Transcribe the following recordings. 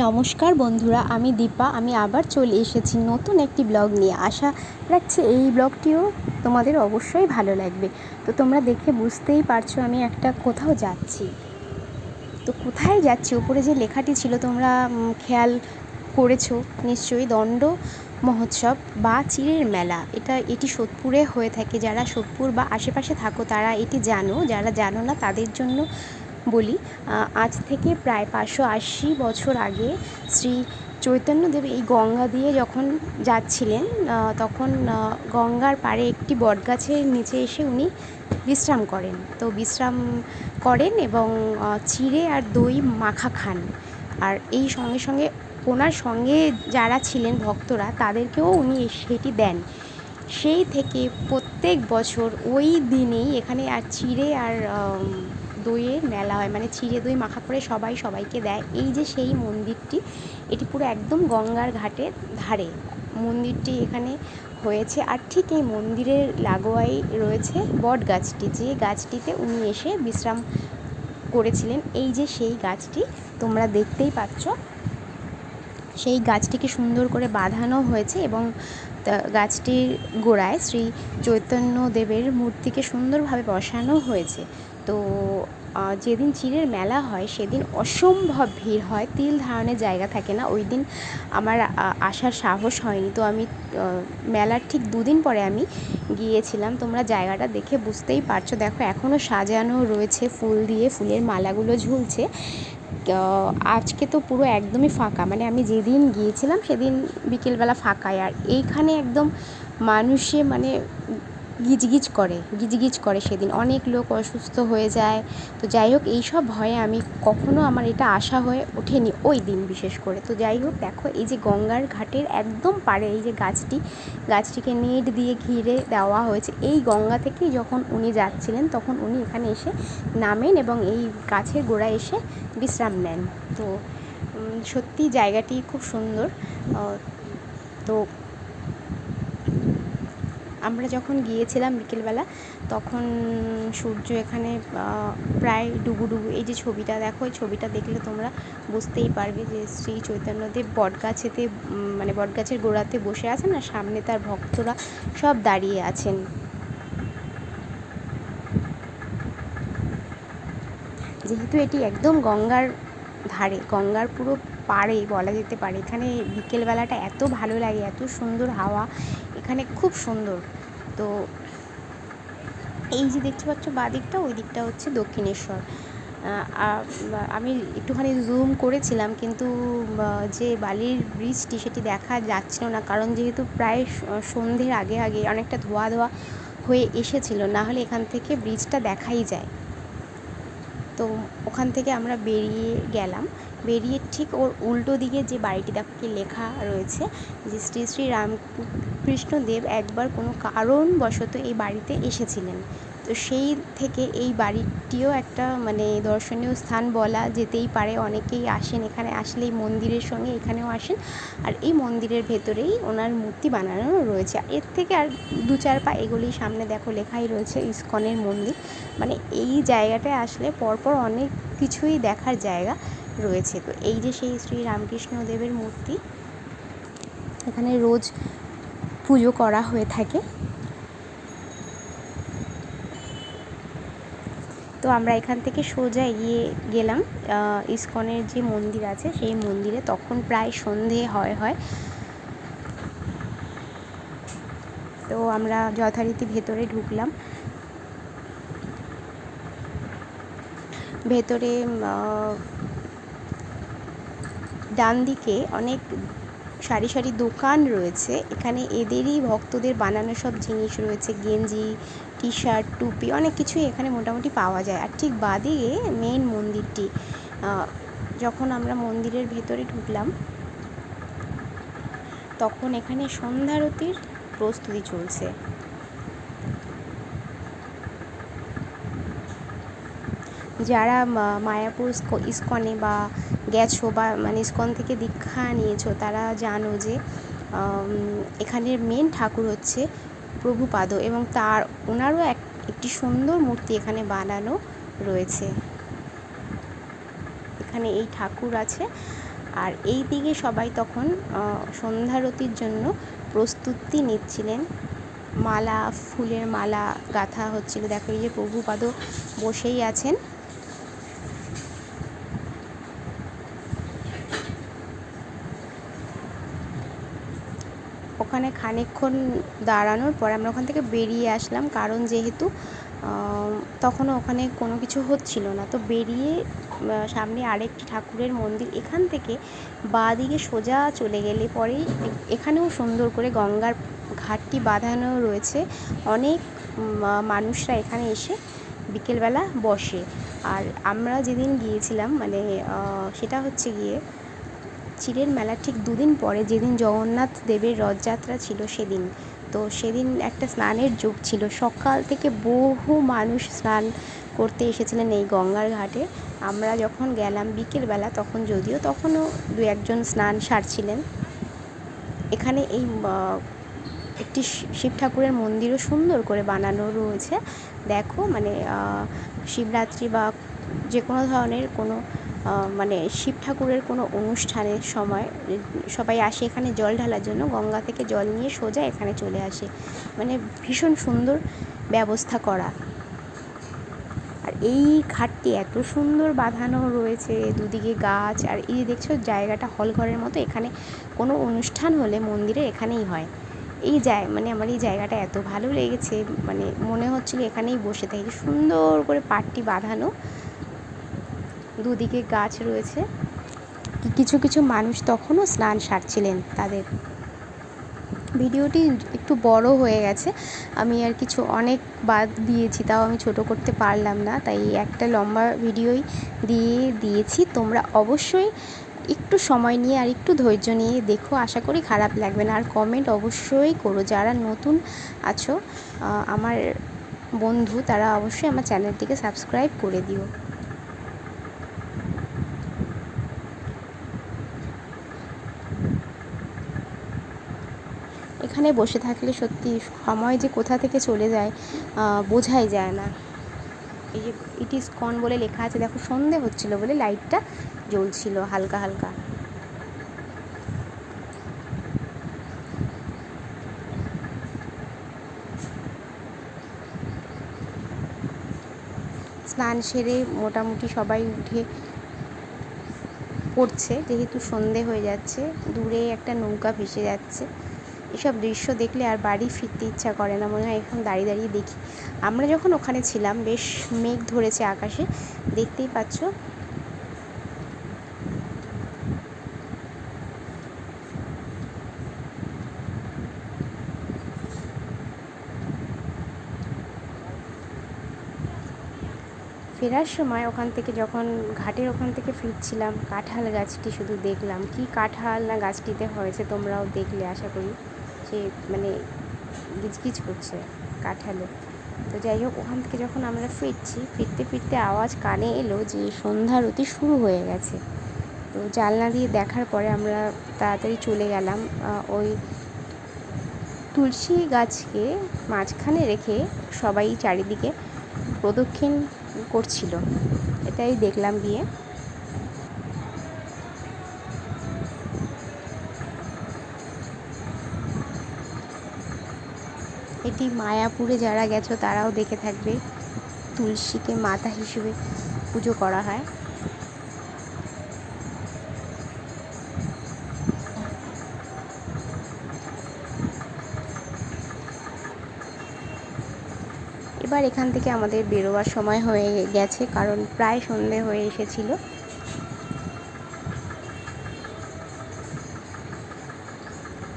নমস্কার বন্ধুরা, আমি দীপা। আমি আবার চলে এসেছি নতুন একটি ব্লগ নিয়ে। আশা রাখছি এই ব্লগটিও তোমাদের অবশ্যই ভালো লাগবে। তো তোমরা দেখে বুঝতেই পারছো আমি একটা কোথাও যাচ্ছি। তো কোথায় যাচ্ছি, উপরে যে লেখাটি ছিল তোমরা খেয়াল করেছো নিশ্চয়ই, দণ্ড মহোৎসব বা চিড়ের মেলা। এটি সোদপুরে হয়ে থাকে। যারা সোদপুর বা আশেপাশে থাকো তারা এটি জানো, যারা জানো না তাদের জন্য বলি। আজ থেকে প্রায় 580 বছর আগে শ্রী চৈতন্যদেব এই গঙ্গা দিয়ে যখন যাচ্ছিলেন, তখন গঙ্গার পাড়ে একটি বটগাছের নিচে এসে উনি বিশ্রাম করেন এবং চিড়ে আর দই মাখা খান। আর এই সঙ্গে সঙ্গে ওনার সঙ্গে যারা ছিলেন ভক্তরা তাদেরকেও উনি সেটি দেন। সেই থেকে প্রত্যেক বছর ওই দিনেই এখানে আর চিড়ে আর দইয়ের মেলা হয়, মানে চিড়ে দই মাখা করে সবাই সবাইকে দেয়। এই যে সেই মন্দিরটি, এটি পুরো একদম গঙ্গার ঘাটের ধারে মন্দিরটি এখানে হয়েছে। আর ঠিক এই মন্দিরের লাগোয়াই রয়েছে বট গাছটি, যে গাছটিতে উনি এসে বিশ্রাম করেছিলেন। এই যে সেই গাছটি তোমরা দেখতেই পাচ্ছ, সেই গাছটিকে সুন্দর করে বাঁধানো হয়েছে এবং গাছটির গোড়ায় শ্রী চৈতন্যদেবের মূর্তিকে সুন্দরভাবে বসানো হয়েছে। তো যেদিন চিড়ের মেলা হয় সেদিন অসম্ভব ভিড় হয়, তিল ধারণের জায়গা থাকে না। ওই দিন আমার আসার সাহস হয়নি। তো আমি মেলার ঠিক দুদিন পরে আমি গিয়েছিলাম। তোমরা জায়গাটা দেখে বুঝতেই পারছো। দেখো এখনও সাজানো রয়েছে ফুল দিয়ে, ফুলের মালাগুলো ঝুলছে। আজকে তো পুরো একদমই ফাঁকা, মানে আমি যেদিন গিয়েছিলাম সেদিন বিকেলবেলা ফাঁকাই। আর এইখানে একদম মানুষে মানে গিজগিজ করে সেদিন। অনেক লোক অসুস্থ হয়ে যায়। তো যাই হোক, এইসব ভয়ে আমি কখনো আমার এটা আশা হয়ে ওঠেনি ওই দিন বিশেষ করে। তো যাই হোক, দেখো এই যে গঙ্গার ঘাটের একদম পাড়ে এই যে গাছটিকে নেট দিয়ে ঘিরে দেওয়া হয়েছে। এই গঙ্গা থেকেই যখন উনি যাচ্ছিলেন তখন উনি এখানে এসে নামেন এবং এই গাছের গোড়ায় এসে বিশ্রাম নেন। তো সত্যি জায়গাটি খুব সুন্দর। তো আমরা যখন গিয়েছিলাম বিকেলবেলা তখন সূর্য এখানে প্রায় ডুবু। এই যে ছবিটা দেখো, এই ছবিটা দেখলে তোমরা বুঝতেই পারবে যে শ্রী চৈতন্যদেব বটগাছেতে, মানে বটগাছের গোড়াতে বসে আছেন আর সামনে তার ভক্তরা সব দাঁড়িয়ে আছেন। যেহেতু এটি একদম গঙ্গার ধারে, গঙ্গার পুরো পাড়ে বলা যেতে পারে, এখানে বিকেলবেলাটা এত ভালো লাগে, এত সুন্দর হাওয়া এখানে, খুব সুন্দর। তো এই যে দেখতে পাচ্ছ বাঁ দিকটা, ওই দিকটা হচ্ছে দক্ষিণেশ্বর। আমি একটুখানি জুম করেছিলাম কিন্তু যে বালির ব্রিজটি সেটি দেখা যাচ্ছিল না, কারণ যেহেতু প্রায় সন্ধ্যের আগে অনেকটা ধোয়া হয়ে এসেছিল, না হলে এখান থেকে ব্রিজটা দেখাই যায়। তো ওখান থেকে আমরা বেরিয়ে গেলাম। বেরিয়ে ঠিক ওর উল্টো দিকে যে বাড়িটি দেখো কি লেখা রয়েছে যে শ্রী শ্রী রামকৃষ্ণদেব একবার কোনো কারণবশত এই বাড়িতে এসেছিলেন। তো সেই থেকে এই বাড়িটিও একটা মানে দর্শনীয় স্থান বলা যেতেই পারে। অনেকেই আসেন এখানে, আসলে এই মন্দিরের সঙ্গে এখানেও আসেন। আর এই মন্দিরের ভেতরেই ওনার মূর্তি বানানো রয়েছে। এর থেকে আর 2-4 পা এগোলেই সামনে দেখো লেখাই রয়েছে ইস্কনের মন্দির। মানে এই জায়গাটায় আসলে পরপর অনেক কিছুই দেখার জায়গা রয়েছে। তো এই যে সেই শ্রী রামকৃষ্ণদেবের মূর্তি, এখানে রোজ পুজো করা হয়ে থাকে। তো আমরা এখান থেকে সোজা এগিয়ে গেলাম ইস্কনের যে মন্দির আছে সেই মন্দিরে। তখন প্রায় সন্ধে হয়। তো আমরা যথারীতি ভেতরে ঢুকলাম। ভেতরে ডান দিকে অনেক সারি সারি দোকান রয়েছে। এখানে এদেরই ভক্তদের বানানো সব জিনিস রয়েছে, গেঞ্জি, টি শার্ট, টুপি, অনেক কিছুই এখানে মোটামুটি পাওয়া যায়। আর ঠিক বাদিকে মেন মন্দিরটি। যখন আমরা মন্দিরের ভেতরে ঢুকলাম তখন এখানে সন্ধ্যারতির প্রস্তুতি চলছে। যারা মায়াপুর ইস্কনে বা গেছো বা মানে ইস্কন থেকে দীক্ষা নিয়েছো তারা জানো যে এখানের মেন ঠাকুর হচ্ছে প্রভুপাদ এবং ওনারও একটি সুন্দর মূর্তি এখানে বানানো রয়েছে। এখানে এই ঠাকুর আছে। আর এই দিকে সবাই তখন সন্ধ্যারতির জন্য প্রস্তুতি নিচ্ছিলেন। মালা, ফুলের মালা গাঁথা হচ্ছিল। দেখো এই যে প্রভুপাদও বসেই আছেন। ওখানে খানিকক্ষণ দাঁড়ানোর পর আমরা ওখান থেকে বেরিয়ে আসলাম, কারণ যেহেতু তখনও ওখানে কোনো কিছু হচ্ছিল না। তো বেরিয়ে সামনে আরেকটি ঠাকুরের মন্দির, এখান থেকে বাঁ দিকে সোজা চলে গেলে পরেই এখানেও সুন্দর করে গঙ্গার ঘাটটি বাঁধানো রয়েছে। অনেক মানুষরা এখানে এসে বিকেলবেলা বসে। আর আমরা যেদিন গিয়েছিলাম মানে সেটা হচ্ছে গিয়ে চিড়ের মেলার ঠিক দুদিন পরে, যেদিন জগন্নাথ দেবের রথযাত্রা ছিল সেদিন। তো সেদিন একটা স্নানের যুগ ছিল, সকাল থেকে বহু মানুষ স্নান করতে এসেছিলেন এই গঙ্গার ঘাটে। আমরা যখন গেলাম বিকেলবেলা, তখন যদিও তখনও দু একজন স্নান সারছিলেন। এখানে এই একটি শিব ঠাকুরের মন্দিরও সুন্দর করে বানানো রয়েছে। দেখো মানে শিবরাত্রি বা যে কোনো ধরনের কোনো মানে শিব ঠাকুরের কোনো অনুষ্ঠানের সময় সবাই আসে এখানে জল ঢালার জন্য। গঙ্গা থেকে জল নিয়ে সোজা এখানে চলে আসে, মানে ভীষণ সুন্দর ব্যবস্থা করা। আর এই ঘাটটি এত সুন্দর বাঁধানো রয়েছে, দুদিকে গাছ। আর এই দেখছো জায়গাটা হল ঘরের মতো, এখানে কোনো অনুষ্ঠান হলে মন্দিরে এখানেই হয়। এই মানে আমার এই জায়গাটা এত ভালো লেগেছে, মানে মনে হচ্ছিল এখানেই বসে থাকি। সুন্দর করে পাটটি বাঁধানো, দুদিকে গাছ রয়েছে। কিছু কিছু মানুষ তখনও স্নান সারছিলেন তাদের। ভিডিওটি একটু বড় হয়ে গেছে, আমি আর কিছু অনেক বাদ দিয়েছি, তাও আমি ছোট করতে পারলাম না, তাই একটা লম্বা ভিডিওই দিয়েছি। তোমরা অবশ্যই একটু সময় নিয়ে আর একটু ধৈর্য নিয়ে দেখো, আশা করি খারাপ লাগবে না। আর কমেন্ট অবশ্যই করো, যারা নতুন আছো আমার বন্ধু, তারা অবশ্যই আমার চ্যানেলটিকে সাবস্ক্রাইব করে দিও। এখানে বসে থাকলে সত্যি সময় যে কোথা থেকে চলে যায় বোঝাই যায় না। এই যে ইট ইজ কন বলে লেখা আছে, দেখো সন্ধে হচ্ছিল বলে লাইটটা জ্বলছিল হালকা হালকা। স্নান সেরে মোটামুটি সবাই উঠে পড়ছে, যেহেতু সন্ধে হয়ে যাচ্ছে। দূরে একটা নৌকা ভেসে যাচ্ছে। এসব দৃশ্য দেখলে আর বাড়ি ফিরতে ইচ্ছা করে না, মনে হয় এখন দাঁড়িয়ে দাঁড়িয়ে দেখি। আমরা যখন ওখানে ছিলাম বেশ মেঘ ধরেছে আকাশে, দেখতেই পাচ্ছ। ফেরার সময় ওখান থেকে যখন ঘাটের ওখান থেকে ফিরছিলাম, কাঁঠাল গাছটি শুধু দেখলাম। কি কাঁঠাল না গাছটিতে হয়েছে, তোমরাও দেখলে আশা করি। সে মানে গিজগিজ করছে কাঁঠালে। তো যাই হোক, ওখান থেকে যখন আমরা ফিরতে ফিরতে আওয়াজ কানে এলো যে সন্ধ্যারতি শুরু হয়ে গেছে। তো জানলা দিয়ে দেখার পরে আমরা তাড়াতাড়ি চলে গেলাম। ওই তুলসী গাছকে মাঝখানে রেখে সবাই চারিদিকে প্রদক্ষিণ করছিল, এটাই দেখলাম গিয়ে। এটি মায়াপুরে যারা গেছো তারাও দেখে থাকবে, তুলসীকে মাতা হিসেবে পুজো করা হয়। এবার এখান থেকে আমাদের বেরোবার সময় হয়ে গেছে, কারণ প্রায় সন্ধে হয়ে এসেছিল।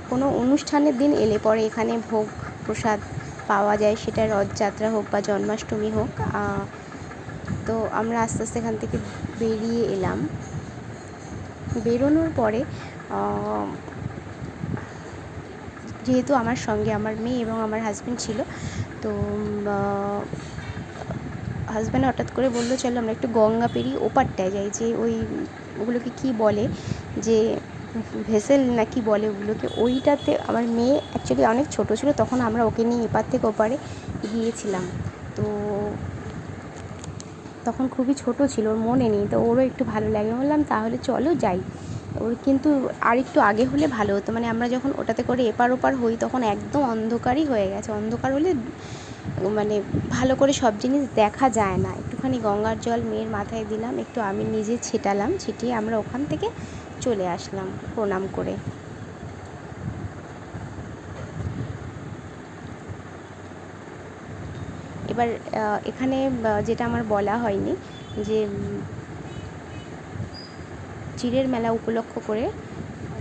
কোনো অনুষ্ঠানের দিন এলে পরে এখানে ভোগ প্রসাদ পাওয়া যায়, সেটা রথযাত্রা হোক বা জন্মাষ্টমী হোক। তো আমরা আস্তে আস্তে এখান থেকে বেরিয়ে এলাম। বেরোনোর পরে যেহেতু আমার সঙ্গে আমার মেয়ে এবং আমার হাজব্যান্ড ছিল, তো হাজব্যান্ড হঠাৎ করে বললো চলো আমরা একটু গঙ্গা পেরিয়ে ওপারটায় যাই, যে ওগুলোকে কী বলে, যে ভেসেল না কি বলে ওগুলোকে। ওইটাতে আমার মেয়ে অ্যাকচুয়ালি অনেক ছোটো ছিল, তখন আমরা ওকে নিয়ে এপার থেকে ওপারে গিয়েছিলাম। তো তখন খুবই ছোটো ছিল, ওর মনে নেই, তো ওরও একটু ভালো লাগে, বললাম তাহলে চলো যাই। ওর কিন্তু আর একটু আগে হলে ভালো হতো, মানে আমরা যখন ওটাতে করে এপার ওপার হই তখন একদম অন্ধকারই হয়ে গেছে। অন্ধকার হলে মানে ভালো করে সব জিনিস দেখা যায় না। একটুখানি গঙ্গার জল মেয়ের মাথায় দিলাম, একটু আমি নিজে ছেটালাম, ছিটিয়ে আমরা ওখান থেকে চলে আসলাম প্রণাম করে। এবার এখানে যেটা আমার বলা হয়নি যে চিড়ের মেলা উপলক্ষ করে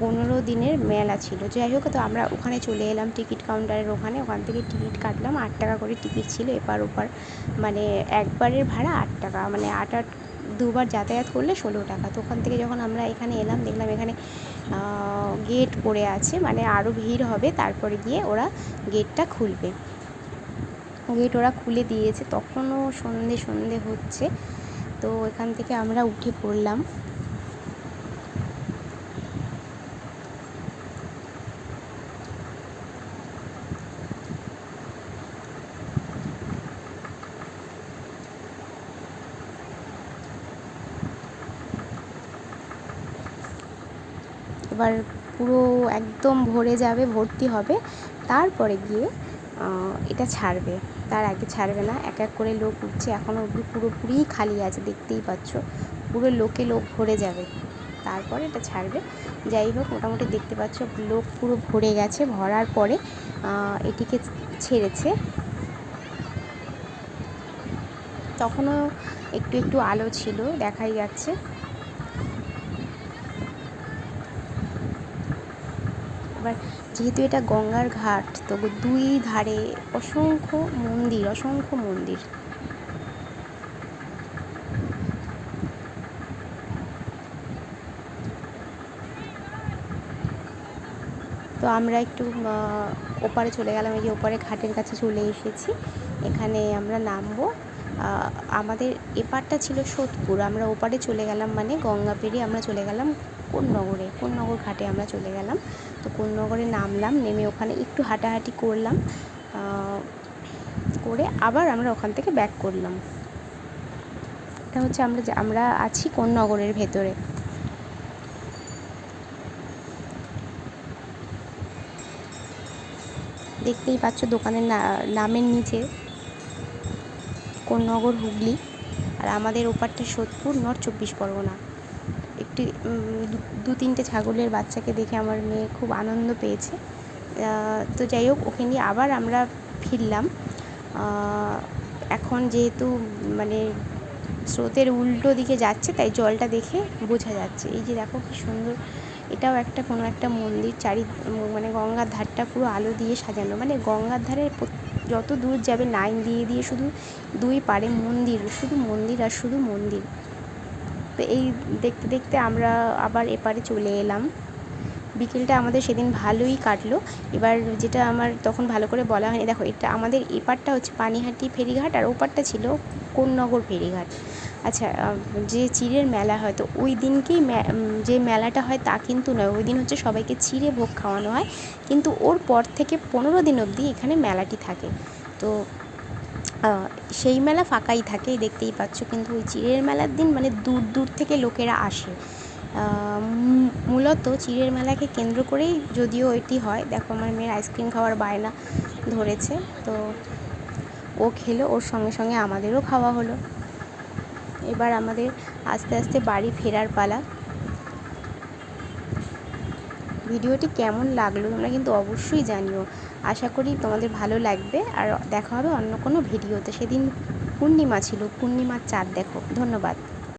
15 দিনের মেলা ছিল। যাই হোক, তো আমরা ওখানে চলে এলাম টিকিট কাউন্টারের ওখান থেকে টিকিট কাটলাম। 8 টাকা করে টিকিট ছিল এপার ওপার, মানে একবারের ভাড়া 8 টাকা, মানে 8 দুবার যাতায়াত করলে 16 টাকা। তো ওখান থেকে যখন আমরা এখানে এলাম দেখলাম এখানে গেট পড়ে আছে, মানে আরও ভিড় হবে, তারপরে গিয়ে ওরা গেটটা খুলবে। গেট ওরা খুলে দিয়েছে, তখনও সন্ধে হচ্ছে। তো এখান থেকে আমরা উঠে পড়লাম। এবার পুরো একদম ভরে যাবে, ভর্তি হবে, তারপরে গিয়ে এটা ছাড়বে। তার আগে ছাড়বে না। এক এক করে লোক উঠছে, এখনও অবধি পুরোপুরিই খালি আছে, দেখতেই পাচ্ছ, পুরো লোক ভরে যাবে, তারপরে এটা ছাড়বে। যাই হোক, মোটামুটি দেখতে পাচ্ছ লোক পুরো ভরে গেছে। ভরার পরে এটিকে ছেড়েছে। তখনও একটু আলো ছিল, দেখাই যাচ্ছে। এবার যেহেতু এটা গঙ্গার ঘাট, তো দুই ধারে অসংখ্য মন্দির। তো আমরা একটু ওপারে চলে গেলাম, এই যে ওপারে ঘাটের কাছে চলে এসেছি। এখানে আমরা নামবো। আমাদের এপারটা ছিল সোদপুর, আমরা ওপারে চলে গেলাম, মানে গঙ্গা পেরিয়ে আমরা চলে গেলাম কোন্নগর ঘাটে আমরা চলে গেলাম। তো কোন্নগরে নামলাম, নেমে ওখানে একটু হাঁটাহাঁটি করলাম, করে আবার আমরা ওখান থেকে ব্যাক করলাম। এটা হচ্ছে আমরা আছি কোন্নগরের ভেতরে। দেখতেই পাচ্ছ দোকানের নামের নিচে কোন্নগর, হুগলি। আর আমাদের ওপারটা সোদপুর, নর্থ 24 পরগনা। একটি 2-3টে ছাগলের বাচ্চাকে দেখে আমার মেয়ে খুব আনন্দ পেয়েছে। তো যাই হোক, ওকে নিয়ে আবার আমরা ফিরলাম। এখন যেহেতু মানে স্রোতের উল্টো দিকে যাচ্ছে, তাই জলটা দেখে বোঝা যাচ্ছে। এই যে দেখো কি সুন্দর, এটাও কোনো একটা মন্দির। মানে গঙ্গার ধারটা পুরো আলো দিয়ে সাজানো, মানে গঙ্গার ধারে যত দূর যাবে লাইন দিয়ে শুধু দুই পারে মন্দির, শুধু মন্দির আর শুধু মন্দির। তো এই দেখতে দেখতে আমরা আবার এপারে চলে এলাম। বিকেলটা আমাদের সেদিন ভালোই কাটলো। এবার যেটা আমার তখন ভালো করে বলা হয়নি, দেখো এটা আমাদের এপারটা হচ্ছে পানিহাটি ফেরিঘাট, আর ওপারটা ছিল কোন্নগর ফেরিঘাট। আচ্ছা, যে চিড়ের মেলা হয়, তো ওই দিনকেই যে মেলাটা হয় তা কিন্তু নয়। ওই দিন হচ্ছে সবাইকে চিড়ে ভোগ খাওয়ানো হয়, কিন্তু ওর পর থেকে 15 দিন অবধি এখানে মেলাটি থাকে। তো সেই মেলা ফাঁকাই থাকে, দেখতেই পাচ্ছ। কিন্তু ওই চিড়ের মেলার দিন মানে দূর থেকে লোকেরা আসে। মূলত চিড়ের মেলাকে কেন্দ্র করেই যদিও এটি হয়। দেখো আমার মেয়ের আইসক্রিম খাওয়ার বায়না ধরেছে, তো ও খেলো, ওর সঙ্গে সঙ্গে আমাদেরও খাওয়া হলো। এবার আমাদের আস্তে আস্তে বাড়ি ফেরার পালা। ভিডিওটি কেমন লাগলো তোমরা কিন্তু অবশ্যই জানিও। আশা করি তোমাদের ভালো লাগবে। আর দেখা হবে অন্য কোনো ভিডিওতে। সেদিন পূর্ণিমা ছিল, পূর্ণিমার চাঁদ দেখো। ধন্যবাদ।